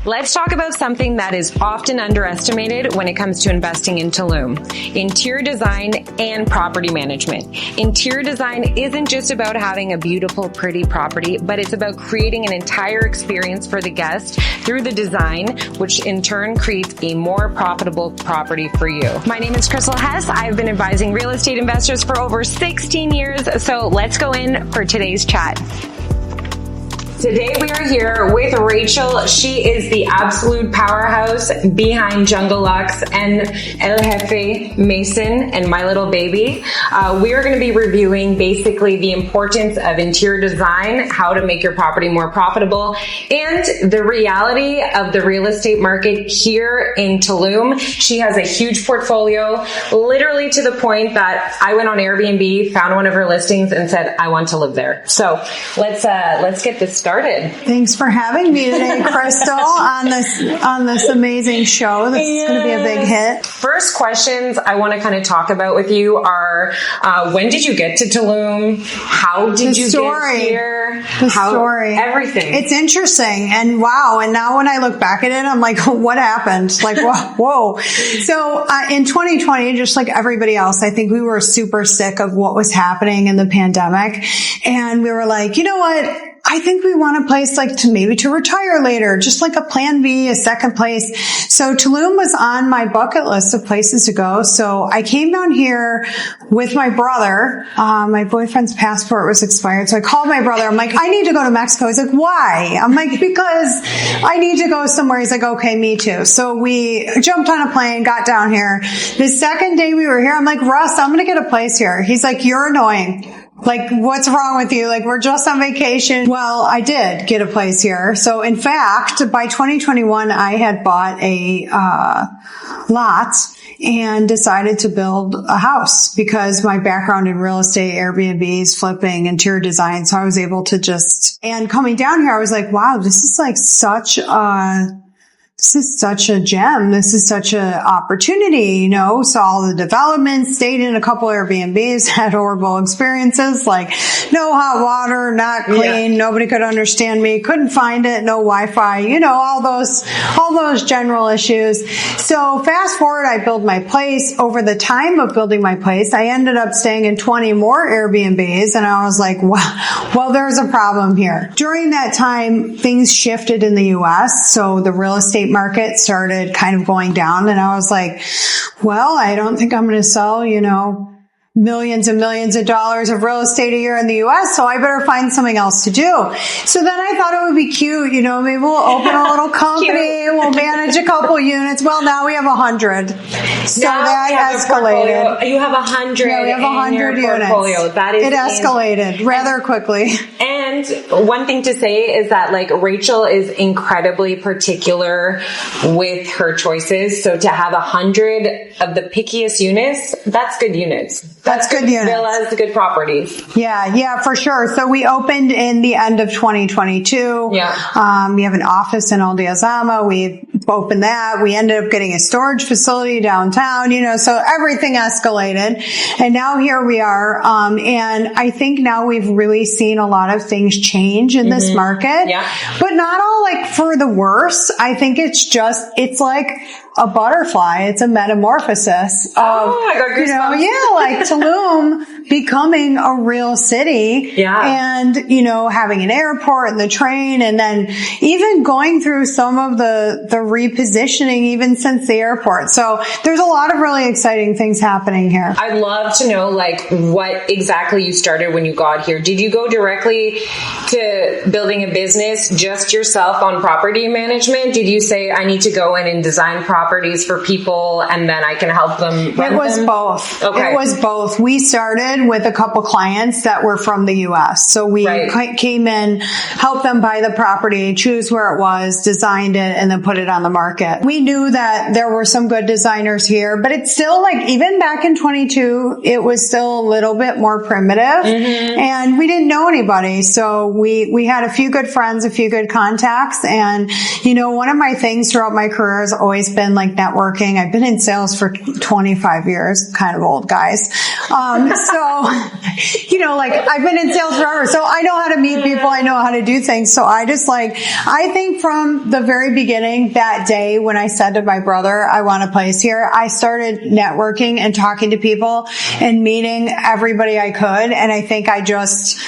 Let's talk about something that is often underestimated when it comes to investing in Tulum: interior design and property management. Interior design isn't just about having a beautiful, pretty property, but it's about creating an entire experience for the guest through the design, which in turn creates a more profitable property for you. My name is Crystal Hess. I've been advising real estate investors for over 16 years, so let's go in for today's chat. Today we are here with Rachel. She is the absolute powerhouse behind Jungle Luxe and El Jefe Mason and My Little Baby. We are going to be reviewing basically the importance of interior design, how to make your property more profitable, and the reality of the real estate market here in Tulum. She has a huge portfolio, literally to the point that I went on Airbnb, found one of her listings, and said, I want to live there. So let's get this started. Thanks for having me today, Crystal, on this amazing show. This is going to be a big hit. First questions I want to kind of talk about with you are, when did you get to Tulum? How did you get here? The story. Everything. It's interesting. And wow. And now when I look back at it, I'm like, what happened? Like, whoa. So in 2020, just like everybody else, I think we were super sick of what was happening in the pandemic. And we were like, you know what? I think we want a place like to retire later, just like a plan B, a second place. So Tulum was on my bucket list of places to go. So I came down here with my brother. My boyfriend's passport was expired. So I called my brother. I'm like, I need to go to Mexico. He's like, why? I'm like, because I need to go somewhere. He's like, okay, me too. So we jumped on a plane, got down here. The second day we were here, I'm like, Russ, I'm going to get a place here. He's like, you're annoying. Like, what's wrong with you? Like, we're just on vacation. Well, I did get a place here. So in fact, by 2021, I had bought a lot and decided to build a house because my background in real estate, Airbnbs, flipping, interior design. So I was able to and coming down here, I was like, wow, this is such a gem. This is such an opportunity, Saw all the developments, stayed in a couple Airbnbs, had horrible experiences, like no hot water, not clean, nobody could understand me, couldn't find it, no Wi-Fi, all those general issues. So fast forward, I build my place. Over the time of building my place, I ended up staying in 20 more Airbnbs, and I was like, well, there's a problem here. During that time, things shifted in the U.S., so the real estate market started kind of going down, and I was like, well, I don't think I'm going to sell, millions and millions of dollars of real estate a year in the U.S., so I better find something else to do. So then I thought it would be cute, maybe we'll open a little company, we'll manage a couple units. Well, now we have 100. So now that escalated. You have 100. Yeah, we have 100 units. Portfolio. That is it escalated rather quickly. And one thing to say is that Rachel is incredibly particular with her choices. So to have 100 of the pickiest units, that's good units. That's good units. Villas, good properties. Yeah, for sure. So we opened in the end of 2022. Yeah. We have an office in Old Yazama. We opened that. We ended up getting a storage facility downtown, so everything escalated. And now here we are. And I think now we've really seen a lot of things change in this market. Yeah. But not all for the worse. I think it's like a butterfly. It's a metamorphosis of, I got goosebumps. Tulum becoming a real city. Yeah. And, having an airport and the train, and then even going through some of the repositioning even since the airport. So there's a lot of really exciting things happening here. I'd love to know what exactly you started when you got here. Did you go directly to building a business just yourself on property management? Did you say, I need to go in and design properties for people and then I can help them rent It was them? both. Okay. It was both. We started with a couple clients that were from the U.S. So we came in, helped them buy the property, choose where it was, designed it, and then put it on the market. We knew that there were some good designers here, but it's still even back in 22, it was still a little bit more primitive and we didn't know anybody. So we had a few good friends, a few good contacts. And, one of my things throughout my career has always been networking. I've been in sales for 25 years, kind of old guys. So like I've been in sales forever, so I know how to meet people. I know how to do things. So I think from the very beginning, that day when I said to my brother, I want a place here, I started networking and talking to people and meeting everybody I could. And I think I just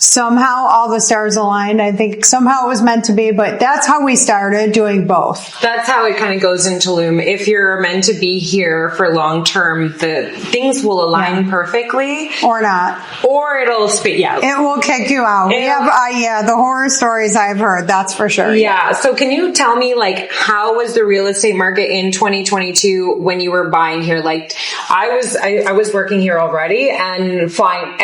somehow all the stars aligned. I think somehow it was meant to be, but that's how we started doing both. That's how it kind of goes in Tulum. If you're meant to be here for long term, the things will align perfectly. Or not. Or it'll spit you out. It will kick you out. We have, the horror stories I've heard, that's for sure. Yeah. So can you tell me, like, how was the real estate market in 2022 when you were buying here? Like, I was working here already and flying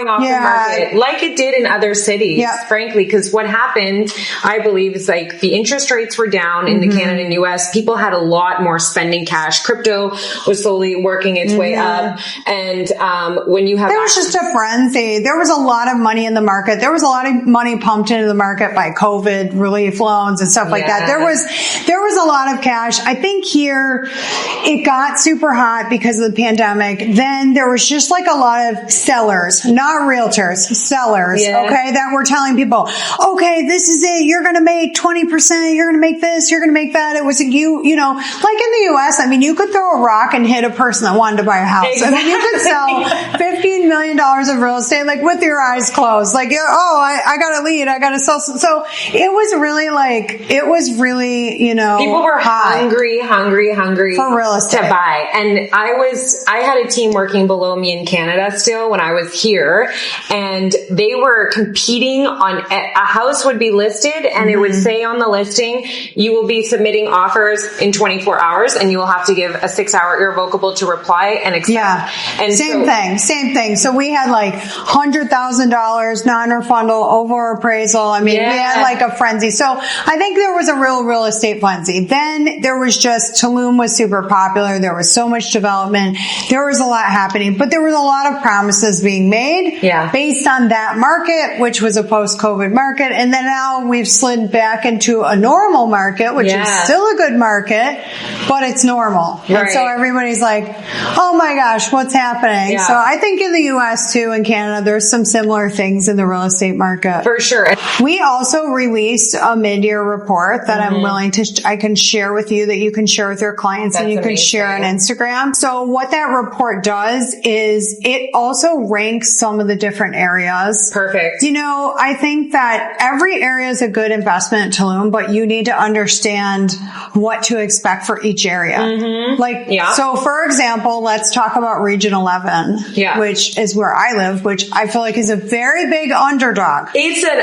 off the market like it did in other cities, frankly, because what happened, I believe, is like the interest rates were down in the Canada and US. People had a lot more spending cash. Crypto was slowly working its way up. And when you have... There was just a frenzy. There was a lot of money in the market. There was a lot of money pumped into the market by COVID relief loans and stuff like that. There was a lot of cash. I think here it got super hot because of the pandemic. Then there was just like a lot of sellers, not realtors, sellers, okay, that were telling people, okay, this is it. You're going to make 20%. You're going to make this. You're going to make that. It was like like in the US, I mean, you could throw a rock and hit a person that wanted to buy a house. Exactly. I mean, you could sell $15 million of real estate, like with your eyes closed. Like, I got a lead. I got to sell. So it was really, people were hungry for real estate to buy. And I had a team working below me in Canada still when I was here, and they were competing on a house would be listed and it would say on the listing, you will be submitting offers in 24 hours and you will have to give a 6-hour irrevocable to reply and accept. Yeah. And same thing. So we had like $100,000 non-refundable over appraisal. I mean, we had like a frenzy. So I think there was a real estate frenzy. Then there was just Tulum was super popular. There was so much development. There was a lot happening, but there was a lot of promises being made based on that market, which was a post-COVID market. And then now we've slid back into a normal market, which is still a good market, but it's normal. Right. And so everybody's like, oh my gosh, what's happening? Yeah. So I think in the US too, in Canada, there's some similar things in the real estate market. For sure. We also released a mid-year report that I'm willing to, I can share with you, that you can share with your clients. That's and you can share on Instagram. So what that report does is it also ranks some of the different areas. Perfect. I think that every area is a good investment in Tulum, but you need to understand what to expect for each area. So for example, let's talk about Region 11, which is where I live, which I feel like is a very big underdog. It's an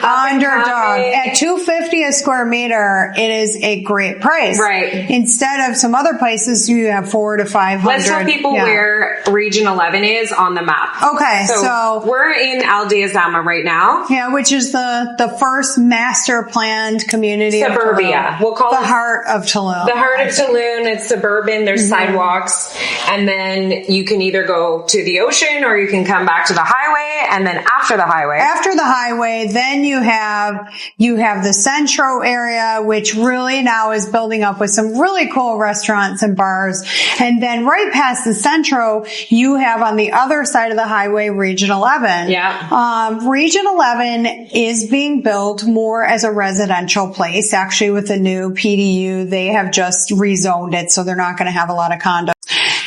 underdog. At $250 a square meter, it is a great price. Right. Instead of some other places, you have $400 to $500. Let's tell people where Region 11 is on the map. Okay. So we're in Aldea-Zama right now. Yeah, which is the first master planned community suburbia. We'll call it the heart of Tulum. The heart of Tulum. It's suburban. There's sidewalks, and then you can either go to the ocean or you can come back to the highway. And then after the highway, then you have the Centro area, which really now is building up with some really cool restaurants and bars. And then right past the Centro, you have on the other side of the highway, Region 11. Yeah. Region 11 is being built more as a residential place. Actually, with the new PDU, they have just rezoned it, so they're not going to have a lot of condos.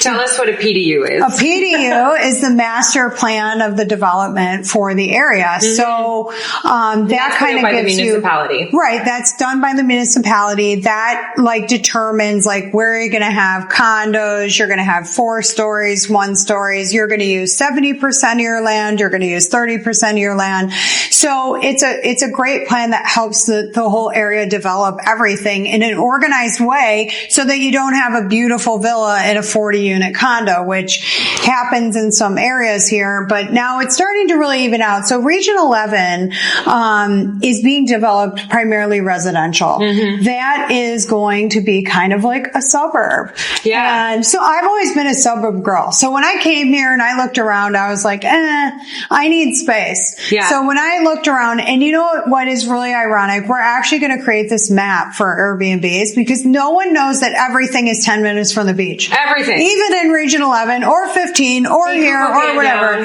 Tell us what a PDU is. A PDU is the master plan of the development for the area. So that kind of gives you right. That's done by the municipality. That determines where you're going to have condos. You're going to have 4 stories, 1 stories. You're going to use 70% of your land. You're going to use 30% of your land. So it's a great plan that helps the whole area develop everything in an organized way, so that you don't have a beautiful villa in a 40-unit condo, which happens in some areas here, but now it's starting to really even out. So Region 11 is being developed primarily residential. That is going to be kind of like a suburb. Yeah. And so I've always been a suburb girl. So when I came here and I looked around, I was like, I need space. Yeah. So when I looked around, and you know what is really ironic? We're actually going to create this map for Airbnbs because no one knows that everything is 10 minutes from the beach. Everything. Even within Region 11 or 15 or take here or whatever.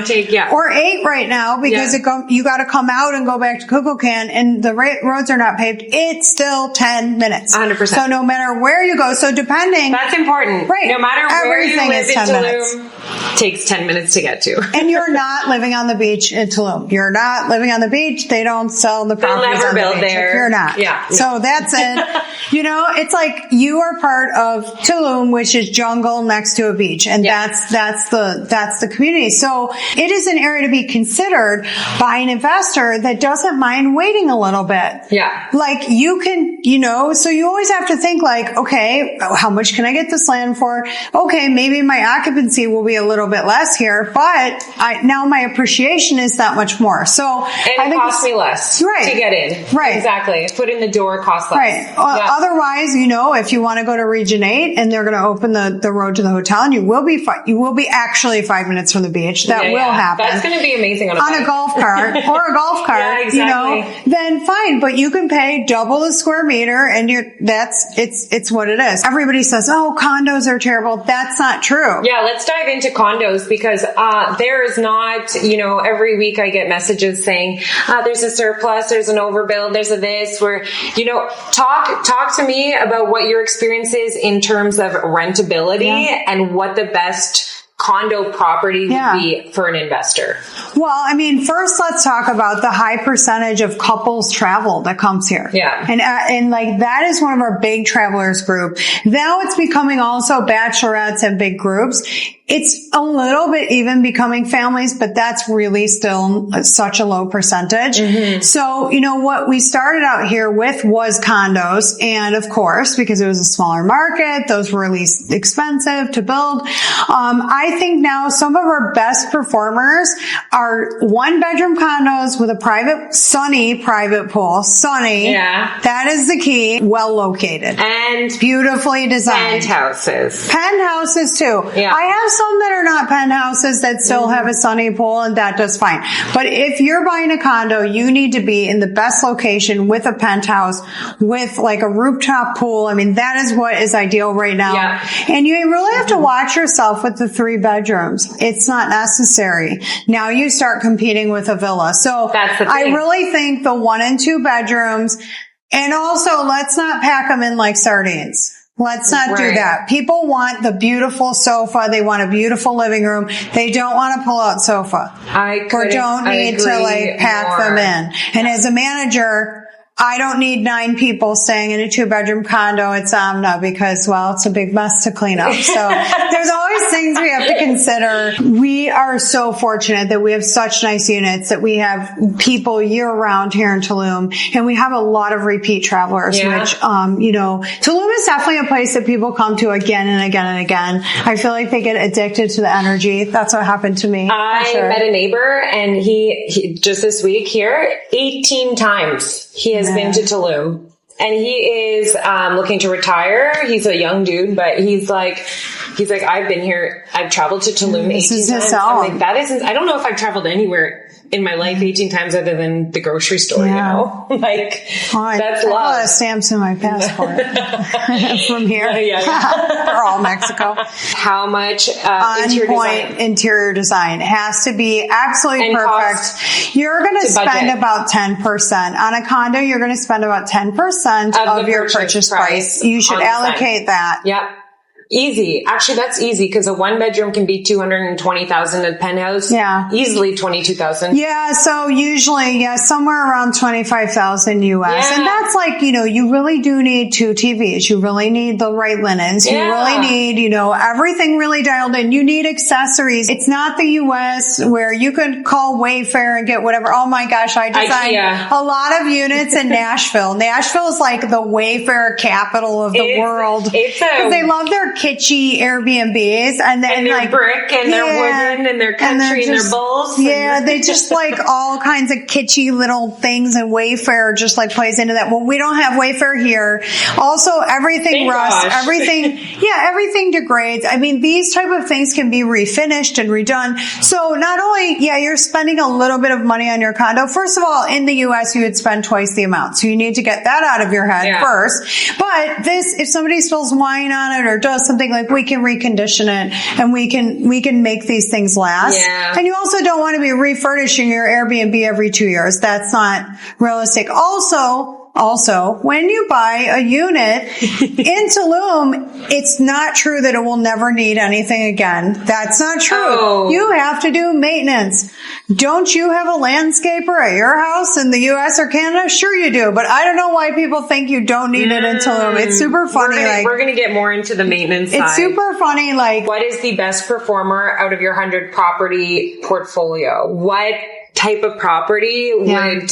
Or 8 right now because you got to come out and go back to Kukulkan and the roads are not paved. It's still 10 minutes. 100%. So no matter where you go. So depending. That's important. Right. No matter where you live in minutes. Tulum, takes 10 minutes to get to. And you're not living on the beach in Tulum. You're not living on the beach. They don't sell the properties They'll never on build the beach. there. If you're not. Yeah. So that's it. It's like you are part of Tulum, which is jungle next to a beach. And that's the community. So it is an area to be considered by an investor that doesn't mind waiting a little bit. Yeah. Like you can, so you always have to think like, okay, how much can I get this land for? Okay, maybe my occupancy will be a little bit less here, but now my appreciation is that much more. So it costs me less to get in. Right. Exactly. Foot in the door costs less. Right. Otherwise, if you want to go to Region 8 and they're going to open the road to the hotel and you will be actually 5 minutes from the beach. That will happen. That's going to be amazing on a golf cart or a golf cart. Yeah, exactly. Then fine, but you can pay double the square meter and it's what it is. Everybody says, oh, condos are terrible. That's not true. Yeah, let's dive into condos because there is not, every week I get messages saying there's a surplus, there's an overbuild, there's a this, where, talk to me about what your experience is in terms of rentability and what the best condo property would be for an investor. Well, first let's talk about the high percentage of couples travel that comes here. Yeah. And like that is one of our big travelers group. Now it's becoming also bachelorettes and big groups. It's a little bit even becoming families, but that's really still such a low percentage. Mm-hmm. So, what we started out here with was condos. And of course, because it was a smaller market, those were least expensive to build. I think now some of our best performers are 1-bedroom condos with a sunny private pool. Sunny. Yeah. That is the key. Well located. And beautifully designed. Penthouses. Penthouses too. Yeah. I have some that are not penthouses that still have a sunny pool and that does fine. But if you're buying a condo, you need to be in the best location with a penthouse with like a rooftop pool. That is what is ideal right now. Yeah. And you really have to watch yourself with the 3 bedrooms. It's not necessary. Now you start competing with a villa. So that's the thing. I really think the 1 and 2 bedrooms, and also let's not pack them in like sardines. Let's not do that. People want the beautiful sofa. They want a beautiful living room. They don't want a pull-out sofa. Or don't need to like pack them in. And as a manager, I don't need 9 people staying in a 2-bedroom condo at Zamna because, it's a big mess to clean up. So there's always things we have to consider. We are so fortunate that we have such nice units, that we have people year round here in Tulum, and we have a lot of repeat travelers, which, Tulum is definitely a place that people come to again and again and again. I feel like they get addicted to the energy. That's what happened to me. I met a neighbor and he just this week here, 18 times he has been to Tulum, and he is looking to retire. He's a young dude, but he's like I've been here. I've traveled to Tulum 18 times. I'm like, I don't know if I've traveled anywhere in my life 18 times other than the grocery store. That's love. A lot of stamps in my passport from here. Or all Mexico. How much interior design has to be absolutely and perfect. Cost you're going to spend about 10% on a condo. You're going to spend about 10% of your purchase price. You should allocate that. Yep. Easy. Actually, that's easy because a 1-bedroom can be $220,000 a penthouse. Yeah. Easily $22,000. Yeah. So usually, somewhere around $25,000 US. Yeah. And that's like, you really do need 2 TVs. You really need the right linens. You really need, everything really dialed in. You need accessories. It's not the US where you could call Wayfair and get whatever. Oh my gosh. I designed a lot of units in Nashville. Nashville is like the Wayfair capital of the world. Because they love their kitschy Airbnbs and then their brick and their wooden and their country and their bulls. Yeah, they just like all kinds of kitschy little things, and Wayfair just like plays into that. Well, we don't have Wayfair here. Also, everything rusts, everything degrades. These type of things can be refinished and redone. So not only, you're spending a little bit of money on your condo. First of all, in the US, you would spend twice the amount. So you need to get that out of your head first. But if somebody spills wine on it or does something like we can recondition it and we can make these things last. Yeah. And you also don't want to be refurnishing your Airbnb every 2 years. That's not realistic. Also, when you buy a unit in Tulum, it's not true that it will never need anything again. That's not true. Oh. You have to do maintenance. Don't you have a landscaper at your house in the US or Canada? Sure you do, but I don't know why people think you don't need it in Tulum. It's super funny. We're gonna get more into the maintenance side. It's super funny. What is the best performer out of your 100 property portfolio? What type of property would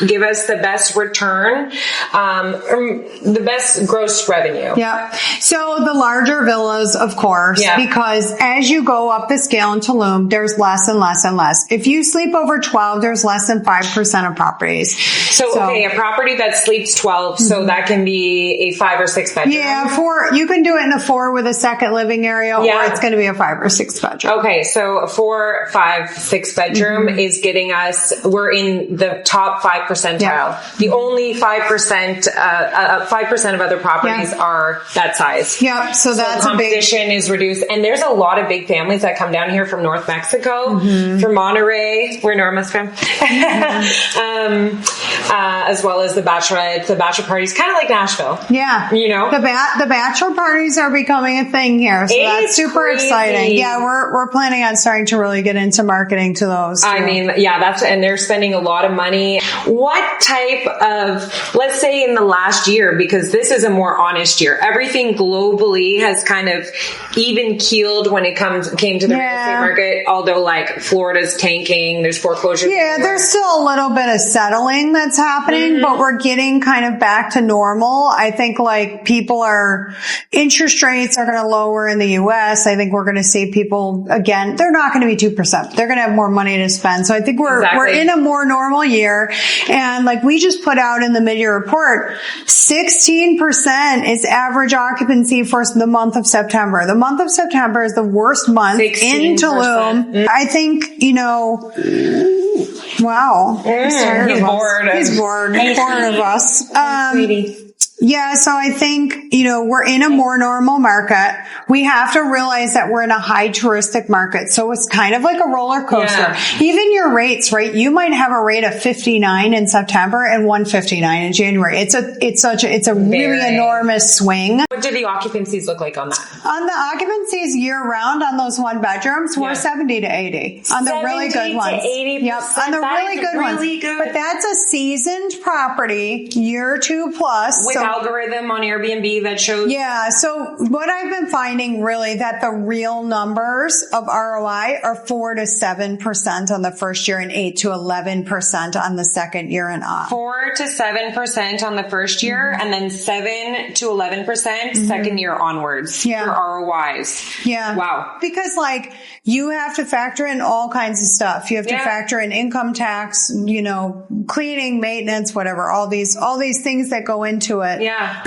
give us the best return, the best gross revenue? Yeah. So the larger villas, of course, because as you go up the scale in Tulum, there's less and less and less. If you sleep over 12, there's less than 5% of properties. So okay, a property that sleeps 12, so that can be a 5 or 6 bedroom. Yeah, 4. You can do it in a 4 with a second living area, or it's going to be a 5 or 6 bedroom. Okay, so a 4, 5, 6 bedroom is getting us, we're in the top 5 percentile. Yeah. The only 5%, 5% of other properties are that size. Yep. So that's competition is reduced. And there's a lot of big families that come down here from North Mexico, from Monterey. We're enormous from. As well as the bachelor parties, kind of like Nashville. Yeah. You know? The bachelor parties are becoming a thing here. So that's super exciting. Yeah, we're planning on starting to really get into marketing to those. I mean, and they're spending a lot of money. What type of, let's say in the last year, because this is a more honest year, everything globally has kind of even keeled when it came to the real estate market, although like Florida's tanking, there's foreclosures. Yeah, there's still a little bit of settling that's happening, but we're getting kind of back to normal. I think interest rates are going to lower in the US. I think we're going to see people again, they're not going to be 2%. They're going to have more money to spend. So I think we're in a more normal year. And like we just put out in the mid-year report, 16% is average occupancy for the month of September. The month of September is the worst month 16%. In Tulum. I think, wow. He's bored. He's bored of us. Sweetie. Yeah, so I think, we're in a more normal market. We have to realize that we're in a high touristic market. So it's kind of like a roller coaster. Yeah. Even your rates, right? You might have a rate of 59 in September and 159 in January. It's a really enormous swing. What do the occupancies look like on that? On the occupancies year round on those 1 bedrooms, we're 70 to 80 on the really good ones. 80%. Yep, on the really good ones. Good. But that's a seasoned property, year 2 plus. With algorithm on Airbnb that shows. Yeah. So what I've been finding really that the real numbers of ROI are 4 to 7% on the first year and 8 to 11% on the second year and up. 4 to 7% on the first year and then 7 to 11% second year onwards for ROIs. Yeah. Wow. Because you have to factor in all kinds of stuff. You have to factor in income tax, cleaning, maintenance, whatever, all these things that go into it. Yeah.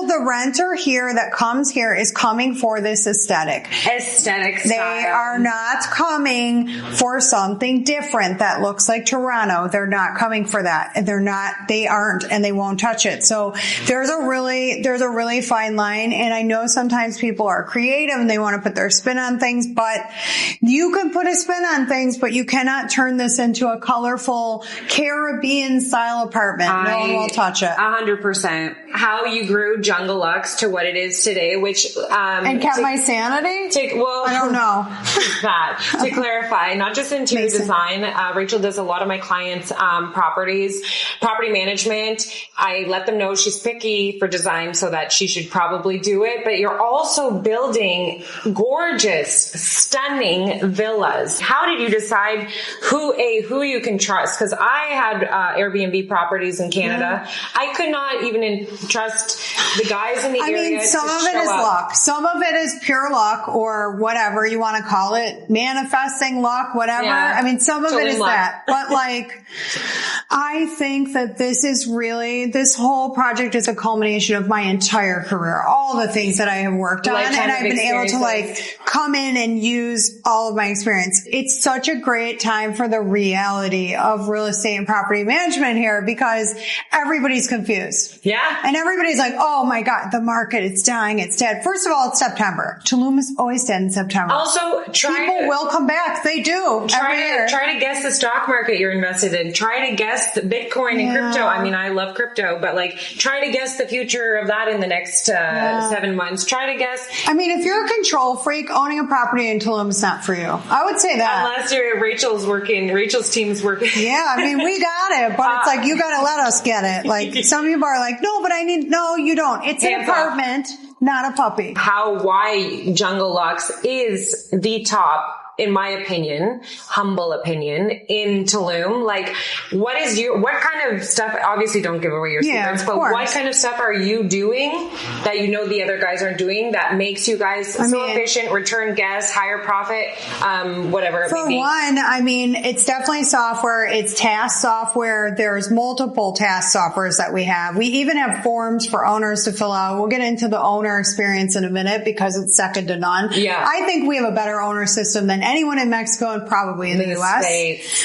The renter here that comes here is coming for this aesthetic. They are not coming for something different that looks like Toronto. They're not coming for that. They aren't, and they won't touch it. So there's a really fine line. And I know sometimes people are creative and they want to put their spin on things, but you can put a spin on things, but you cannot turn this into a colorful Caribbean style apartment. No one will touch it. 100%. How you grew Jungle Luxe to what it is today, which and kept my sanity. I don't know. To clarify, not just interior design. Rachel does a lot of my clients' property management. I let them know she's picky for design, so that she should probably do it. But you're also building gorgeous, stunning villas. How did you decide who you can trust? Because I had Airbnb properties in Canada. I could not even trust the guys in the area. Some of it is luck. Some of it is pure luck, or whatever you want to call it, manifesting luck, whatever. Yeah. Some of it is luck. That. But I think that this whole project is a culmination of my entire career, all the things that I have worked on, and I've been able to come in and use all of my experience. It's such a great time for the reality of real estate and property management here because everybody's confused. Yeah. And everybody's like, oh my God, the market, it's dying, it's dead. First of all, it's September. Tulum is always dead in September. Also, people will come back. They do every year. Try to guess the stock market you're invested in. Try to guess the Bitcoin and crypto. I mean, I love crypto, but try to guess the future of that in the next 7 months. Try to guess. I mean, if you're a control freak, owning a property in Tulum is not for you. I would say that. Unless Rachel's team's working. Yeah, I mean, we got it, but it's you got to let us get it. Some people are like, no, but no, you don't. It's an apartment, not a puppy. Why Jungle Luxe is the top, in my opinion, humble opinion, in Tulum. What kind of stuff, obviously don't give away your secrets, but what kind of stuff are you doing that the other guys aren't doing that makes you guys so efficient, return guests, higher profit, whatever it may be? For one, it's definitely software. It's task software. There's multiple task softwares that we have. We even have forms for owners to fill out. We'll get into the owner experience in a minute because it's second to none. Yeah. I think we have a better owner system than anyone in Mexico and probably in the U.S. States.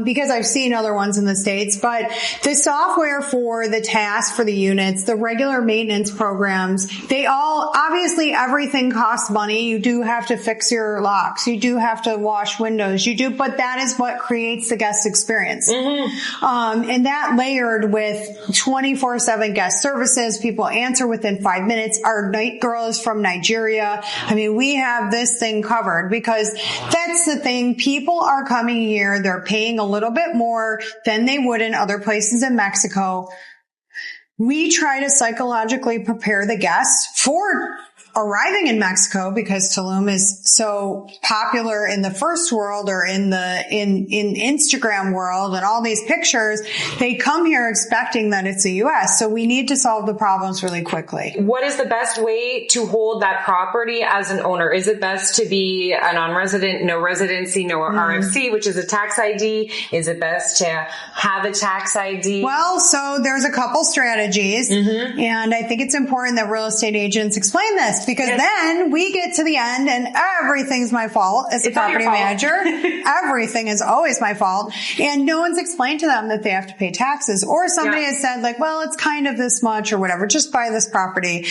Because I've seen other ones in the States. But the software for the tasks, for the units, the regular maintenance programs, obviously everything costs money. You do have to fix your locks. You do have to wash windows. But that is what creates the guest experience. Mm-hmm. And that layered with 24/7 guest services. People answer within 5 minutes. Our night girl is from Nigeria. We have this thing covered because that's the thing. People are coming here. They're paying a little bit more than they would in other places in Mexico. We try to psychologically prepare the guests for arriving in Mexico because Tulum is so popular in the first world or in Instagram world and all these pictures. They come here expecting that it's the U.S. So we need to solve the problems really quickly. What is the best way to hold that property as an owner? Is it best to be a non-resident, no residency, no RFC, which is a tax ID? Is it best to have a tax ID? Well, so there's a couple strategies, and I think it's important that real estate agents explain this. Because then we get to the end and everything's my fault as a property manager. Everything is always my fault. And no one's explained to them that they have to pay taxes. Or somebody has said well, it's kind of this much or whatever. Just buy this property.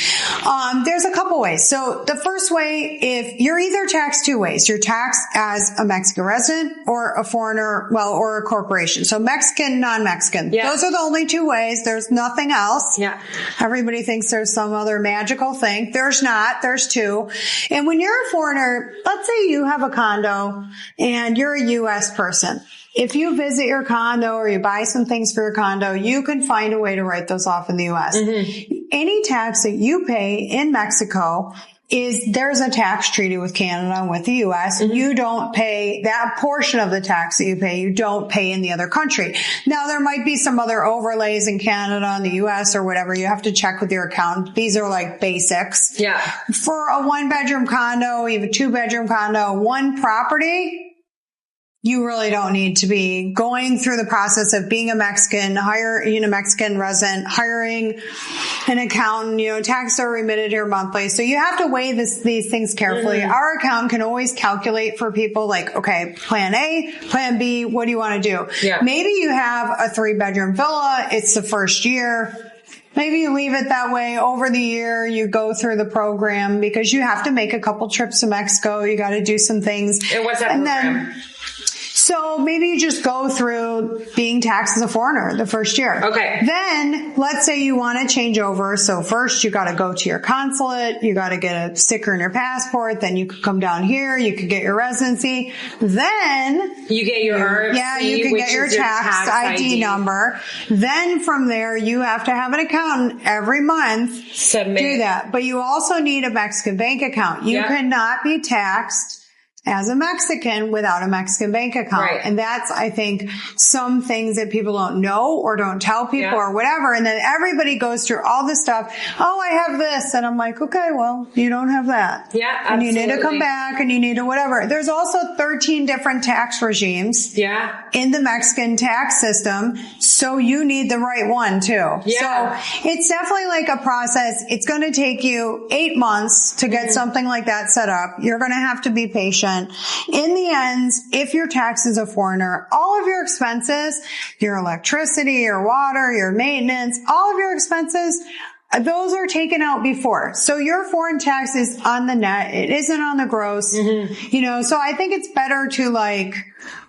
There's a couple ways. So the first way, if you're either taxed two ways, you're taxed as a Mexican resident or a foreigner, or a corporation. So Mexican, non-Mexican. Yeah. Those are the only two ways. There's nothing else. Yeah. Everybody thinks there's some other magical thing. There's not. There's two. And when you're a foreigner, let's say you have a condo and you're a U.S. person. If you visit your condo or you buy some things for your condo, you can find a way to write those off in the U.S. Mm-hmm. Any tax that you pay in Mexico there's a tax treaty with Canada and with the U.S. and you don't pay that portion of the tax that you don't pay in the other country. Now, there might be some other overlays in Canada and the U.S. or whatever. You have to check with your accountant. These are basics. Yeah. For a 1-bedroom condo, even 2-bedroom condo, one property, you really don't need to be going through the process of being a Mexican, hiring a Mexican resident, hiring an accountant, taxes are remitted here monthly. So you have to weigh these things carefully. Mm-hmm. Our accountant can always calculate for people okay, plan A, plan B, what do you want to do? Yeah. Maybe you have a 3-bedroom villa. It's the first year. Maybe you leave it that way. Over the year, you go through the program because you have to make a couple trips to Mexico. You got to do some things. And what's that program? So maybe you just go through being taxed as a foreigner the first year. Okay. Then let's say you want to change over. So first you got to go to your consulate. You got to get a sticker in your passport. Then you could come down here. You could get your residency. Then you get your RFC, you can get your tax ID number. Then from there, you have to have an accountant every month. Do that. But you also need a Mexican bank account. You cannot be taxed as a Mexican without a Mexican bank account. Right. And that's, I think, some things that people don't know or don't tell people or whatever. And then everybody goes through all this stuff. Oh, I have this. And I'm like, okay, well, you don't have that. Yeah, absolutely. And you need to come back and you need to whatever. There's also 13 different tax regimes in the Mexican tax system. So you need the right one too. Yeah. So it's definitely like a process. It's going to take you 8 months to get something like that set up. You're going to have to be patient. In the end, if your tax is a foreigner, all of your expenses, your electricity, your water, your maintenance, all of your expenses, those are taken out before. So your foreign tax is on the net. It isn't on the gross. You know, so I think it's better to like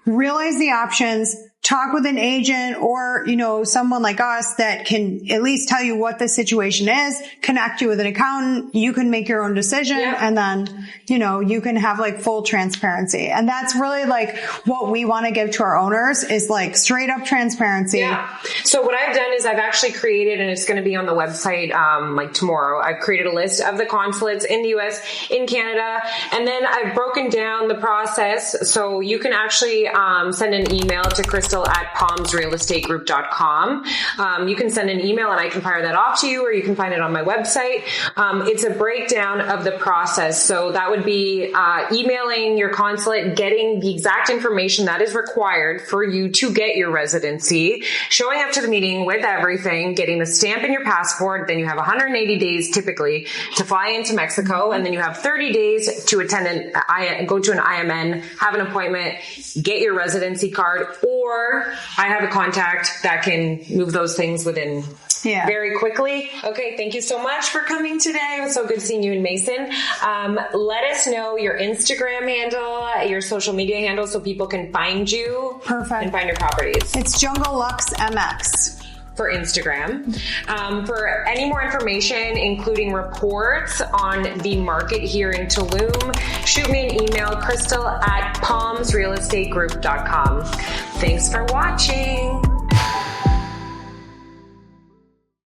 realize the options, talk with an agent or, you know, someone like us that can at least tell you what the situation is, connect you with an accountant. You can make your own decision and then, you know, you can have like full transparency. And that's really like what we want to give to our owners is like straight up transparency. Yeah. So what I've done is I've actually created, and it's going to be on the website, like tomorrow, I've created a list of the consulates in the US, in Canada, and then I've broken down the process. So you can actually, send an email to Crystal at palmsrealestategroup.com. You can send an email and I can fire that off to you, or you can find it on my website. It's a breakdown of the process. So that would be emailing your consulate, getting the exact information that is required for you to get your residency, showing up to the meeting with everything, getting the stamp in your passport. Then you have 180 days typically to fly into Mexico. And then you have 30 days to attend go to an IMN, have an appointment, get your residency card, or I have a contact that can move those things within very quickly. Okay. Thank you so much for coming today. It was so good seeing you in Mason. Let us know your Instagram handle, your social media handle, so people can find you. Perfect. And find your properties. It's Jungle Luxe MX. For Instagram. For any more information, including reports on the market here in Tulum, shoot me an email, Crystal at palmsrealestategroup.com. Thanks for watching.